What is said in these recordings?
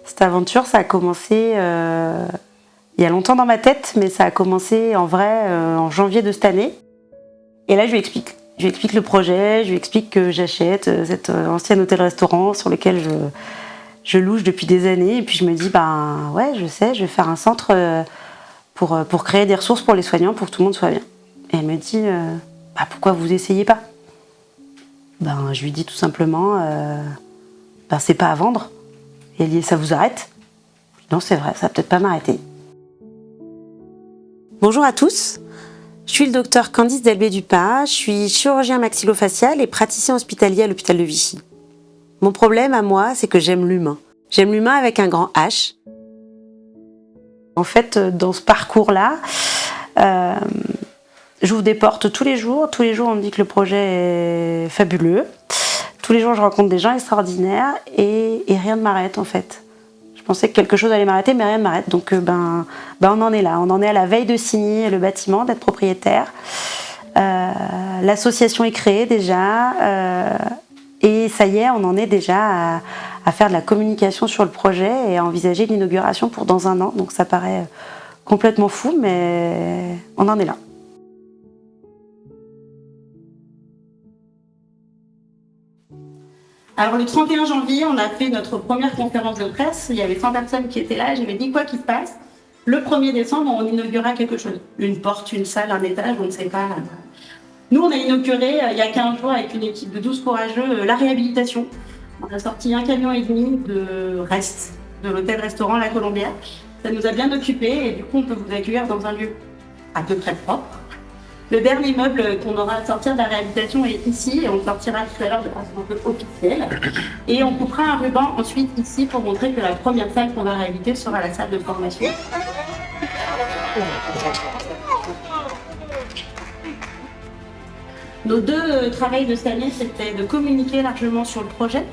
Cette aventure, ça a commencé il y a longtemps dans ma tête, mais ça a commencé en vrai en janvier de cette année. Et là, je lui explique. Je lui explique le projet, je lui explique que j'achète cet ancien hôtel-restaurant sur lequel je loge depuis des années. Et puis je me dis, ouais, je sais, je vais faire un centre pour créer des ressources pour les soignants, pour que tout le monde soit bien. Et elle me dit, pourquoi vous essayez pas ? Je lui dis tout simplement, c'est pas à vendre. Et elle dit, ça vous arrête ? Je dis, non, c'est vrai, ça va peut-être pas m'arrêter. Bonjour à tous, je suis le docteur Candice Delbé-Dupas, je suis chirurgien maxillofacial et praticien hospitalier à l'hôpital de Vichy. Mon problème à moi, c'est que j'aime l'humain. J'aime l'humain avec un grand H. En fait, dans ce parcours-là, j'ouvre des portes tous les jours. Tous les jours, on me dit que le projet est fabuleux. Tous les jours, je rencontre des gens extraordinaires et rien ne m'arrête en fait. Je pensais que quelque chose allait m'arrêter, mais rien ne m'arrête. Donc, on en est là. On en est à la veille de signer le bâtiment, d'être propriétaire. L'association est créée déjà. Et ça y est, on en est déjà à faire de la communication sur le projet et à envisager l'inauguration pour dans 1 an. Donc, ça paraît complètement fou, mais on en est là. Alors le 31 janvier, on a fait notre première conférence de presse. Il y avait 100 personnes qui étaient là. J'avais dit quoi qu'il se passe. Le 1er décembre, on inaugurera quelque chose. Une porte, une salle, un étage, on ne sait pas. Nous, on a inauguré il y a 15 jours avec une équipe de 12 courageux la réhabilitation. On a sorti 1,5 camion de restes de l'hôtel-restaurant La Colombière. Ça nous a bien occupés et du coup, on peut vous accueillir dans un lieu à peu près propre. Le dernier meuble qu'on aura à sortir de la réhabilitation est ici et on le sortira tout à l'heure de façon un peu officielle. Et on coupera un ruban ensuite ici pour montrer que la première salle qu'on va réhabiliter sera la salle de formation. Nos 2 travails de cette année, c'était de communiquer largement sur le projet,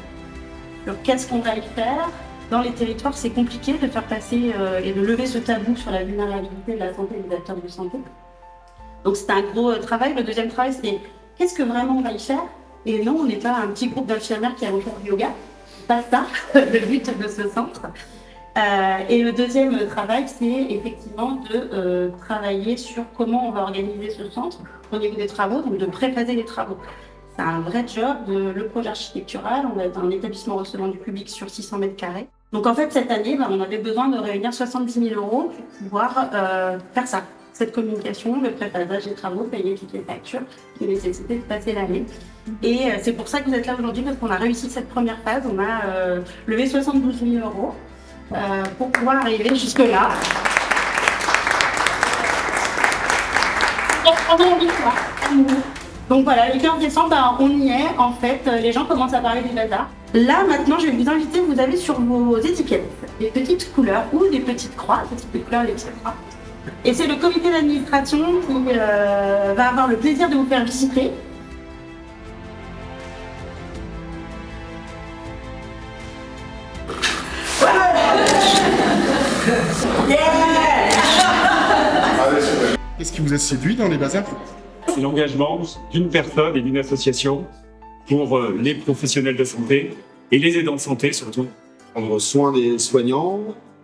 sur qu'est-ce qu'on va y faire. Dans les territoires, c'est compliqué de faire passer et de lever ce tabou sur la vulnérabilité de la santé des acteurs de santé. Donc c'était un gros travail. Le deuxième travail, c'est qu'est-ce que vraiment on va y faire ? Et non, on n'est pas un petit groupe d'infirmières qui allons faire du yoga. C'est pas ça le but de ce centre. Et le deuxième travail, c'est effectivement de travailler sur comment on va organiser ce centre au niveau des travaux, donc de préphaser les travaux. C'est un vrai job. Le projet architectural, on va être un établissement recevant du public sur 600 mètres carrés. Donc en fait, cette année, on avait besoin de réunir 70 000 € pour pouvoir faire ça. Cette communication, le préphasage des travaux, payer toutes les factures qui nécessitaient de passer l'année. Et c'est pour ça que vous êtes là aujourd'hui, parce qu'on a réussi cette première phase. On a levé 72 000 € pour pouvoir arriver jusque-là. Donc voilà, le 15 décembre, on y est. En fait, les gens commencent à parler du bazar. Là, maintenant, je vais vous inviter, vous avez sur vos étiquettes des petites couleurs ou des petites croix, des petites couleurs et des petites croix. Et c'est le comité d'administration qui va avoir le plaisir de vous faire visiter. Qu'est-ce qui vous a séduit dans les bazars ? C'est l'engagement d'une personne et d'une association pour les professionnels de santé et les aidants de santé surtout. Prendre soin des soignants,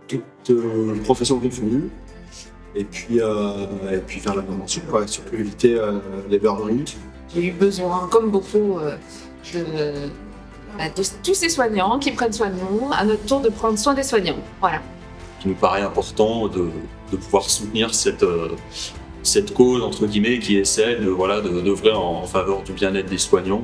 toute profession confondue. Et puis faire la prévention, surtout éviter les burn-out. J'ai eu besoin, comme beaucoup, de tous ces soignants qui prennent soin de nous, à notre tour de prendre soin des soignants. Voilà. Il nous paraît important de pouvoir soutenir cette cause, entre guillemets, qui essaie d'œuvrer en faveur du bien-être des soignants,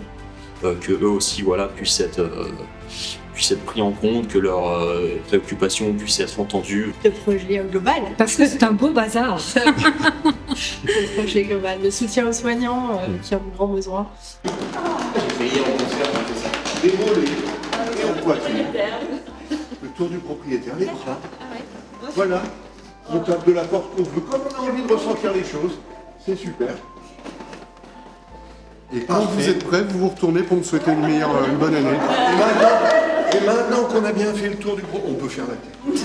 que eux aussi puissent être pris en compte, que leurs préoccupations puissent être entendues. Le projet global. Parce que c'est un beau bazar. Le projet global, le soutien aux soignants qui ont grand besoin. J'ai payé en concert, c'est ça. Des volets et en poitrine. Le tour du propriétaire, les bras. Voilà. On tape de la porte qu'on veut, comme on a envie de ressentir les choses. C'est super. Et quand vous êtes prêts, vous vous retournez pour me souhaiter une bonne année. Et maintenant qu'on a bien fait le tour du groupe, on peut faire la tête.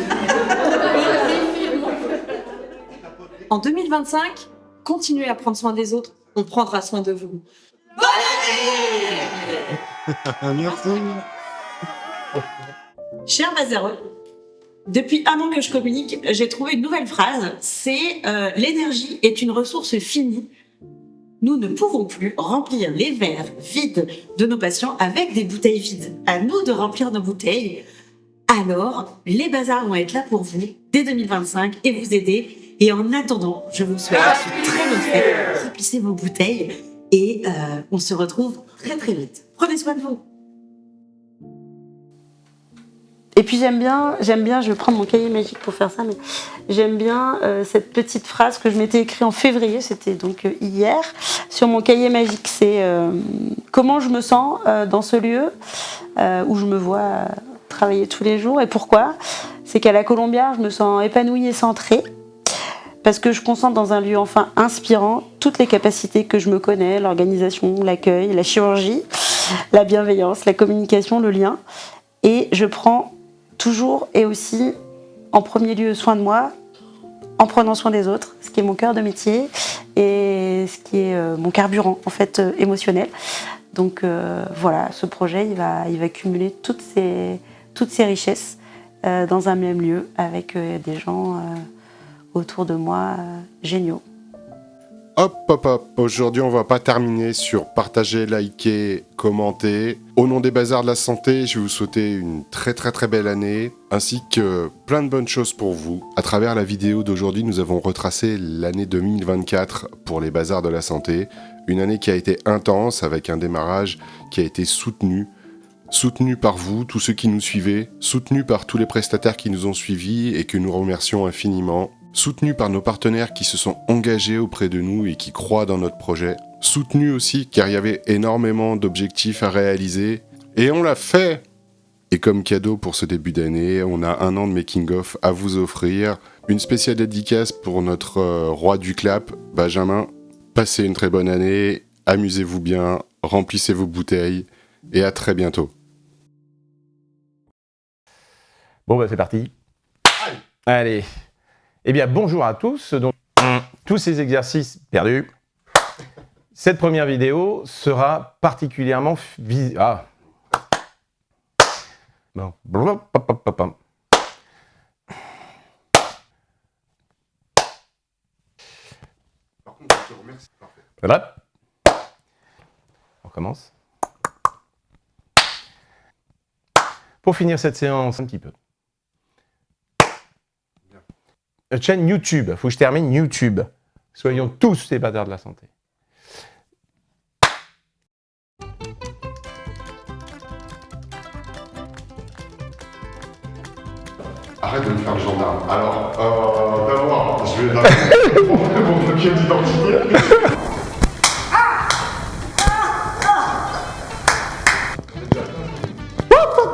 En 2025, continuez à prendre soin des autres, on prendra soin de vous. Bonne année. Merci. Chers Bazareux, Depuis un an que je communique, j'ai trouvé une nouvelle phrase. C'est l'énergie est une ressource finie. Nous ne pouvons plus remplir les verres vides de nos patients avec des bouteilles vides. À nous de remplir nos bouteilles. Alors, les bazars vont être là pour vous dès 2025 et vous aider. Et en attendant, je vous souhaite une très bonne fête. Remplissez vos bouteilles et on se retrouve très très vite. Prenez soin de vous. Et puis j'aime bien, je vais prendre mon cahier magique pour faire ça, mais j'aime bien cette petite phrase que je m'étais écrite en février, c'était donc hier, sur mon cahier magique. C'est comment je me sens dans ce lieu où je me vois travailler tous les jours et pourquoi. C'est qu'à la Colombia, je me sens épanouie et centrée parce que je concentre dans un lieu enfin inspirant toutes les capacités que je me connais, l'organisation, l'accueil, la chirurgie, la bienveillance, la communication, le lien. Et je prends toujours et aussi en premier lieu soin de moi en prenant soin des autres, ce qui est mon cœur de métier et ce qui est mon carburant en fait émotionnel. Donc voilà, ce projet il va cumuler toutes ces richesses dans un même lieu avec des gens autour de moi géniaux. Hop, hop, hop. Aujourd'hui, on va pas terminer sur partager, liker, commenter. Au nom des Bazars de la Santé, je vais vous souhaiter une très très très belle année, ainsi que plein de bonnes choses pour vous. À travers la vidéo d'aujourd'hui, nous avons retracé l'année 2024 pour les Bazars de la Santé. Une année qui a été intense, avec un démarrage qui a été soutenu par vous, tous ceux qui nous suivaient, soutenu par tous les prestataires qui nous ont suivis et que nous remercions infiniment. Soutenu par nos partenaires qui se sont engagés auprès de nous et qui croient dans notre projet. Soutenu aussi car il y avait énormément d'objectifs à réaliser. Et on l'a fait. Et comme cadeau pour ce début d'année, on a un an de making-of à vous offrir. Une spéciale dédicace pour notre roi du clap, Benjamin. Passez une très bonne année, amusez-vous bien, remplissez vos bouteilles et à très bientôt. Bon bah c'est parti. Allez. Eh bien, bonjour à tous. Donc, tous ces exercices perdus. Cette première vidéo sera particulièrement Bon. Voilà. On commence. Pour finir cette séance un petit peu. Chaîne YouTube, il faut que je termine YouTube. Soyons tous des Bazars de la Santé. Arrête de me faire le gendarme. Alors, d'abord, je vais montrer mon papier d'identité.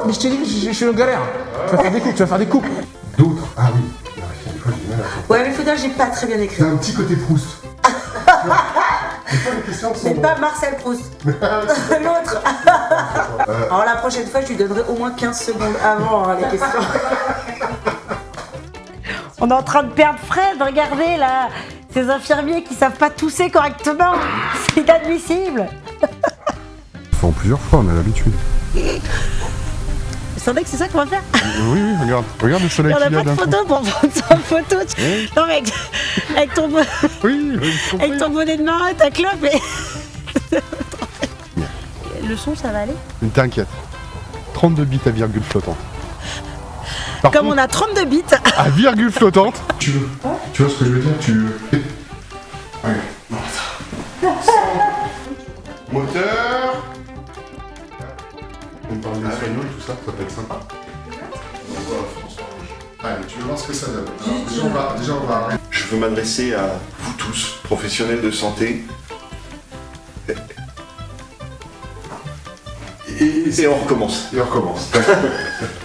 Mais je te dis, je suis en galère. Tu vas faire des coupes, D'autres. Ah oui. Ouais, mais faut dire que j'ai pas très bien écrit. T'as un petit côté Proust. Mais pas Marcel Proust. L'autre. Alors la prochaine fois, je lui donnerai au moins 15 secondes avant les questions. On est en train de perdre Fred, regardez là. Ces infirmiers qui savent pas tousser correctement. C'est inadmissible. Ils font plusieurs fois, on a l'habitude. Vous savez que c'est ça qu'on va faire? Oui, regarde le soleil qu'il y a. On n'a pas de photo pour prendre ça en photo. Oui. Non mais avec ton, avec ton bonnet de marin et ta clope et... Le son, ça va aller? T'inquiète. 32 bits à virgule flottante. Comme on a 32 bits. À virgule flottante. Tu vois ce que je veux dire? Moteur. On parle des soignants et tout ça, ça peut être sympa. Allez, tu veux voir ce que ça donne. Alors, déjà, on va... Je veux m'adresser à vous tous, professionnels de santé. Et on recommence. Et on recommence.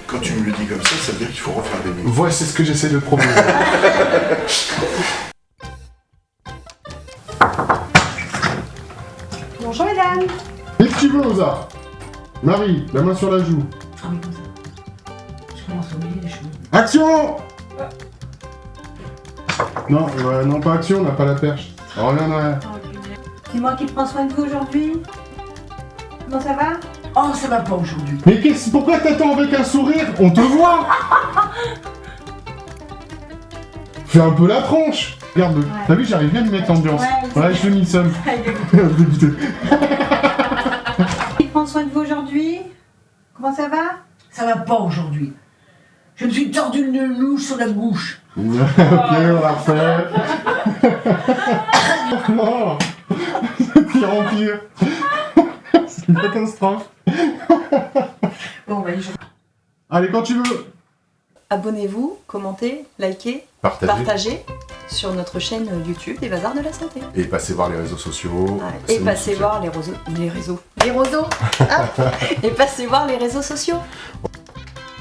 Quand tu me le dis comme ça veut dire qu'il faut refaire des minutes. Voilà, c'est ce que j'essaie de te proposer. Bonjour mesdames. Qu'est-ce que tu veux, Osa? Marie, la main sur la joue. Ah oui, comme ça. Je commence à oublier les choses. Action! Non, non pas action, on n'a pas la perche. On revient en arrière. C'est moi qui prends soin de vous aujourd'hui. Comment ça va? Oh, ça va pas aujourd'hui. Mais pourquoi t'attends avec un sourire? On te voit! Fais un peu la tronche. Regarde-le. T'as vu, j'arrive bien à lui mettre l'ambiance. Ouais, je te mis somme. Dégoûté. Il prend soin de vous aujourd'hui? Comment ça va? Ça va pas aujourd'hui. Je me suis tordu le louche sur la bouche. Ok, on la refait. Non, c'est pire en pire. C'est une catastrophe. Bon, bah, Allez, quand tu veux. Abonnez-vous, commentez, likez, partagez sur notre chaîne YouTube des Bazars de la Santé. Et passez voir les réseaux sociaux. Ouais, et passez voir les réseaux. Les roseaux. Et passez voir les réseaux sociaux.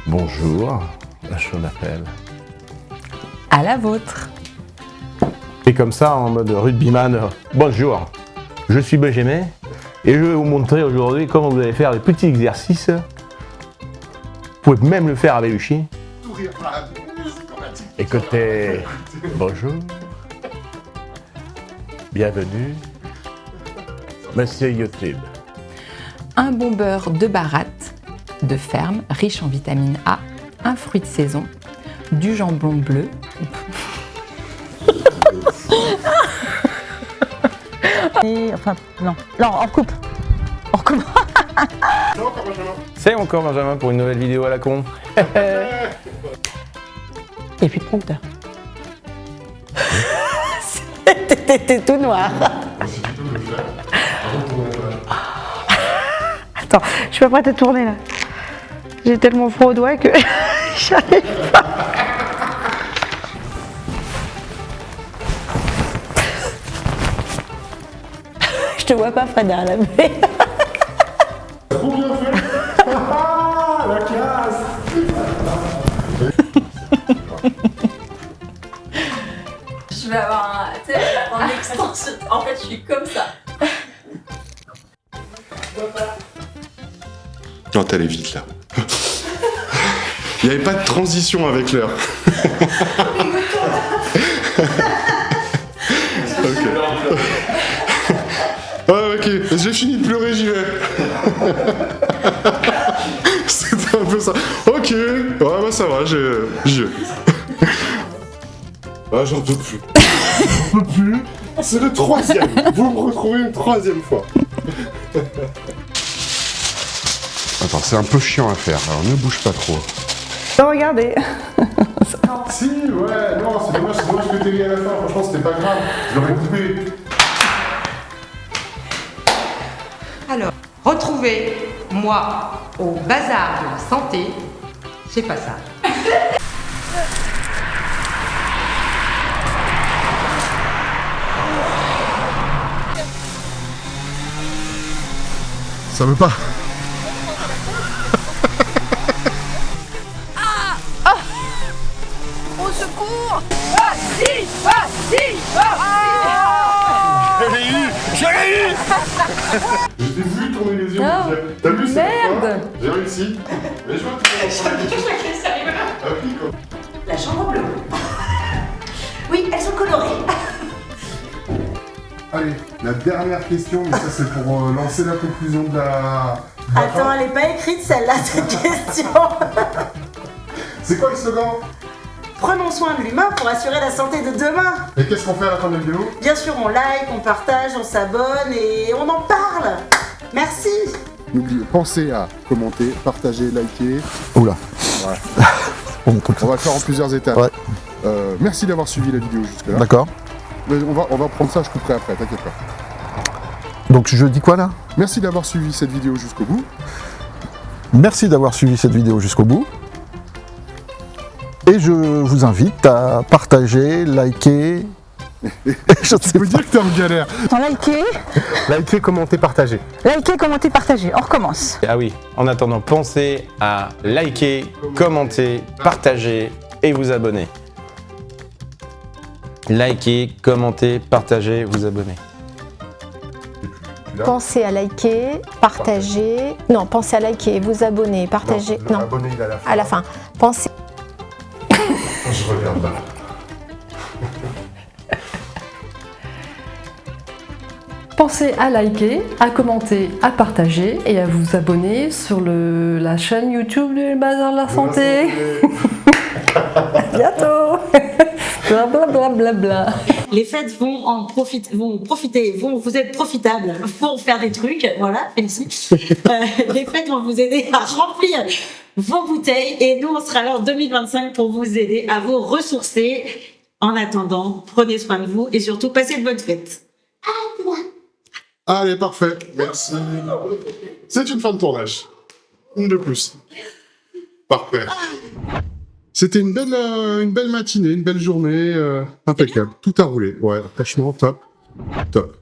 Bonjour, je m'appelle. À la vôtre. Et comme ça, en mode rugbyman, bonjour, je suis Benjamin et je vais vous montrer aujourd'hui comment vous allez faire des petits exercices. Vous pouvez même le faire avec le chien. Écoutez, bonjour, bienvenue, Monsieur YouTube. Un bon beurre de baratte, de ferme, riche en vitamine A, un fruit de saison, du jambon bleu. Enfin, non, on coupe. On coupe. C'est encore Benjamin pour une nouvelle vidéo à la con. Et puis le prompteur. T'es tout noir. Attends, je suis pas prête à tourner là. J'ai tellement froid aux doigts que j'arrive pas. Je te vois pas, Fred, à la baie. Trop bien fait. La classe. Je vais avoir un extension. En fait, je suis comme ça. Oh, t'allais vite là. Il n'y avait pas de transition avec l'heure. Ok, j'ai fini de pleurer, j'y vais. C'était un peu ça. Ok, ouais, bah ça va, j'y vais. Ah, j'en peux plus. J'en peux plus. C'est le troisième. Vous me retrouvez une troisième fois. Attends, c'est un peu chiant à faire, alors ne bouge pas trop. Non, regardez. Si, ouais, non, c'est dommage que t'aies mis à la fin, franchement c'était pas grave, je l'aurais coupé. Alors, retrouvez-moi au Bazar de la Santé. C'est pas ça. Ça veut pas. Au secours! Vas-y! Vas-y! Vas-y! Je l'ai eu! Je t'ai vu tourner les yeux. T'as vu cette fois? J'ai réussi. Mais je vois que La chambre bleue. Oui, elles sont colorées. Allez, la dernière question, mais ça c'est pour lancer la conclusion de la... Attends, elle n'est pas écrite celle-là, cette question. C'est quoi le slogan? Prenons soin de l'humain pour assurer la santé de demain. Et qu'est-ce qu'on fait à la fin de la vidéo? Bien sûr, on like, on partage, on s'abonne et on en parle. Merci. N'oubliez, pensez à commenter, partager, liker. Oula. Ouais. On va le faire en plusieurs étapes. Ouais. Merci d'avoir suivi la vidéo jusque-là. D'accord. Mais on va prendre ça, je couperai après, t'inquiète pas. Donc je dis quoi là? Merci d'avoir suivi cette vidéo jusqu'au bout. Merci d'avoir suivi cette vidéo jusqu'au bout. Et je vous invite à partager, liker. Je peux dire que t'es en galère. Likez, commentez, partagez. Likez, commentez, partagez. On recommence. Ah oui, en attendant, pensez à liker, commenter, partager et vous abonner. Likez, commentez, partagez, vous abonner. Pensez à liker, partager. Non, pensez à liker, vous abonner, partager. Non, abonner, il est à la fin. Pensez. Je regarde là. Pensez à liker, à commenter, à partager et à vous abonner sur la chaîne YouTube du Bazar de la Santé. À bientôt. Blablabla. Les fêtes vont vous être profitables pour faire des trucs, voilà, félicite. Les fêtes vont vous aider à remplir vos bouteilles et nous, on sera là en 2025 pour vous aider à vous ressourcer. En attendant, prenez soin de vous et surtout, passez de bonnes fêtes. Allez, parfait. Merci. C'est une fin de tournage. Une de plus. Parfait. C'était une belle matinée, une belle journée. Impeccable. Tout a roulé. Ouais, franchement, top. Top.